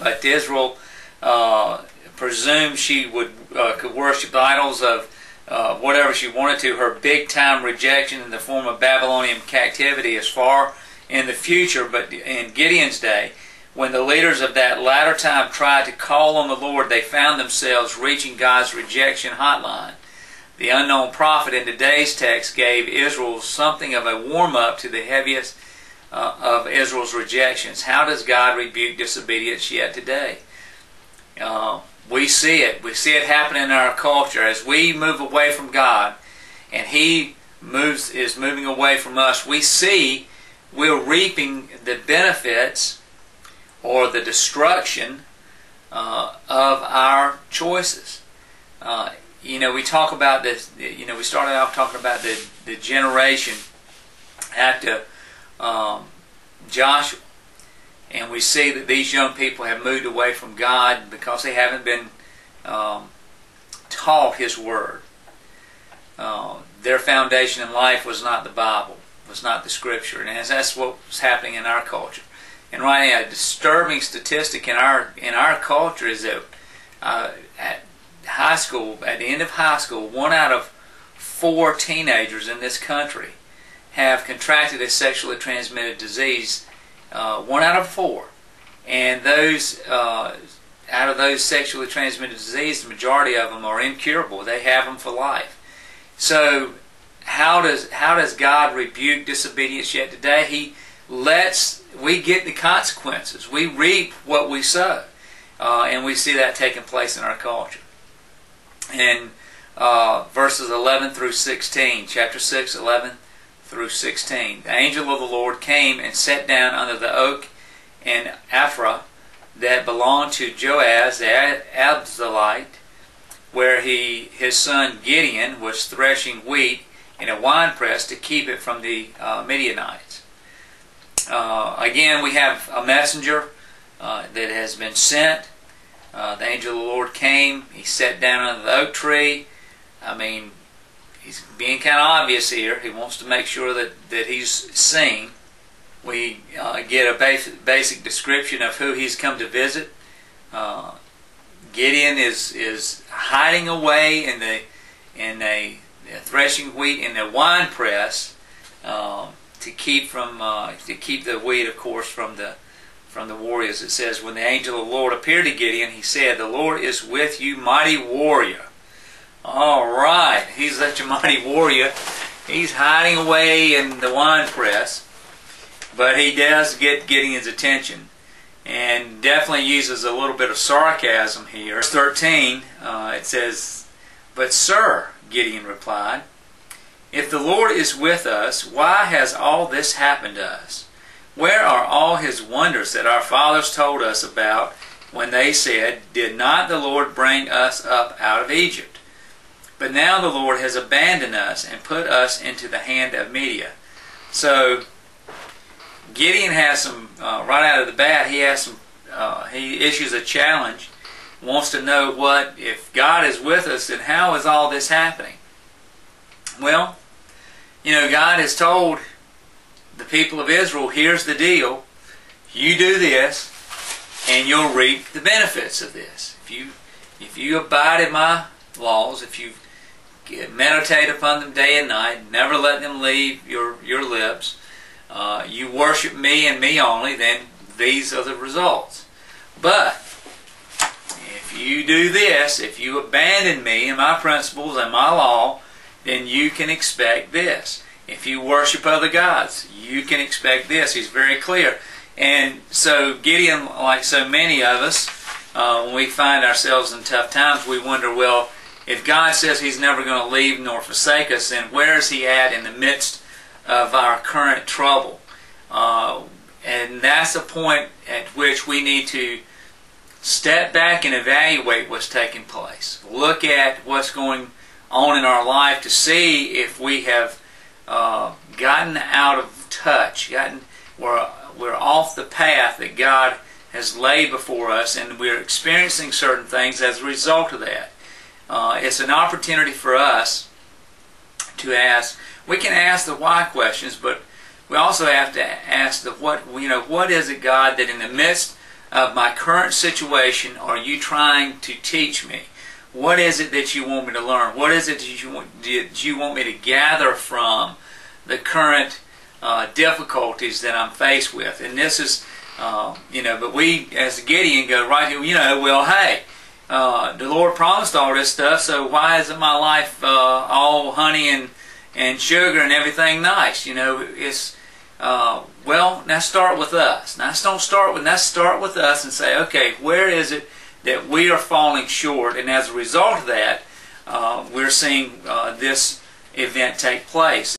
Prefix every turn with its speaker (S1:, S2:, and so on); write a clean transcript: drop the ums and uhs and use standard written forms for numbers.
S1: but Israel presumed she would could worship idols of whatever she wanted to. Her big-time rejection in the form of Babylonian captivity is far in the future, but in Gideon's day, when the leaders of that latter time tried to call on the Lord, they found themselves reaching God's rejection hotline. The unknown prophet in today's text gave Israel something of a warm-up to the heaviest of Israel's rejections. How does God rebuke disobedience yet today? We see it. We see it happen in our culture. As we move away from God and He is moving away from us, we see we're reaping the benefits or the destruction of our choices. We talk about this. We started off talking about the generation after Joshua, and we see that these young people have moved away from God because they haven't been taught His Word. Their foundation in life was not the Bible, was not the Scripture, and that's what's happening in our culture. And right now, a disturbing statistic in our culture is that at high school, at the end of high school, 1 out of 4 teenagers in this country have contracted a sexually transmitted disease. 1 out of 4, and those out of those sexually transmitted diseases, the majority of them are incurable. They have them for life. So, how does God rebuke disobedience yet today? We get the consequences. We reap what we sow, and we see that taking place in our culture. And verses 11 through 16, chapter 6, 11 through 16. The angel of the Lord came and sat down under the oak in Ophrah that belonged to Joaz the Abzalite, where his son Gideon was threshing wheat in a winepress to keep it from the Midianites. Again, we have a messenger that has been sent. The angel of the Lord came. He sat down under the oak tree. He's being kind of obvious here. He wants to make sure that he's seen. We get a basic description of who he's come to visit. Gideon is hiding away in a threshing wheat in the wine press to keep the wheat, of course, from the warriors. It says, when the angel of the Lord appeared to Gideon, he said, "The Lord is with you, mighty warrior." All right, he's such a mighty warrior. He's hiding away in the wine press, but he does get Gideon's attention, and definitely uses a little bit of sarcasm here. Verse 13, it says, "But sir," Gideon replied, "if the Lord is with us, why has all this happened to us? Where are all His wonders that our fathers told us about when they said, 'Did not the Lord bring us up out of Egypt?' But now the Lord has abandoned us and put us into the hand of Midian." So Gideon has some, right out of the bat, he issues a challenge, wants to know if God is with us, then how is all this happening? Well, God has told the people of Israel, here's the deal, you do this, and you'll reap the benefits of this. If you abide in my laws, if you meditate upon them day and night, never let them leave your lips, you worship me and me only, then these are the results. But if you do this, if you abandon me and my principles and my law, then you can expect this. If you worship other gods, you can expect this. He's very clear. And so Gideon, like so many of us, when we find ourselves in tough times, we wonder, well, if God says He's never going to leave nor forsake us, then where is He at in the midst of our current trouble? And that's a point at which we need to step back and evaluate what's taking place. Look at what's going on in our life to see if we have gotten out of touch, we're off the path that God has laid before us, and we're experiencing certain things as a result of that. It's an opportunity for us to ask. We can ask the why questions, but we also have to ask the what. What is it, God, that in the midst of my current situation are you trying to teach me? What is it that you want me to learn? What is it that you want me to gather from the current difficulties that I'm faced with? And this is, but we, as Gideon, go right here, well, hey, the Lord promised all this stuff, so why isn't my life all honey and sugar and everything nice? It's, well, now start with us. Now let's start with us and say, okay, where is it that we are falling short? And as a result of that, we're seeing this event take place.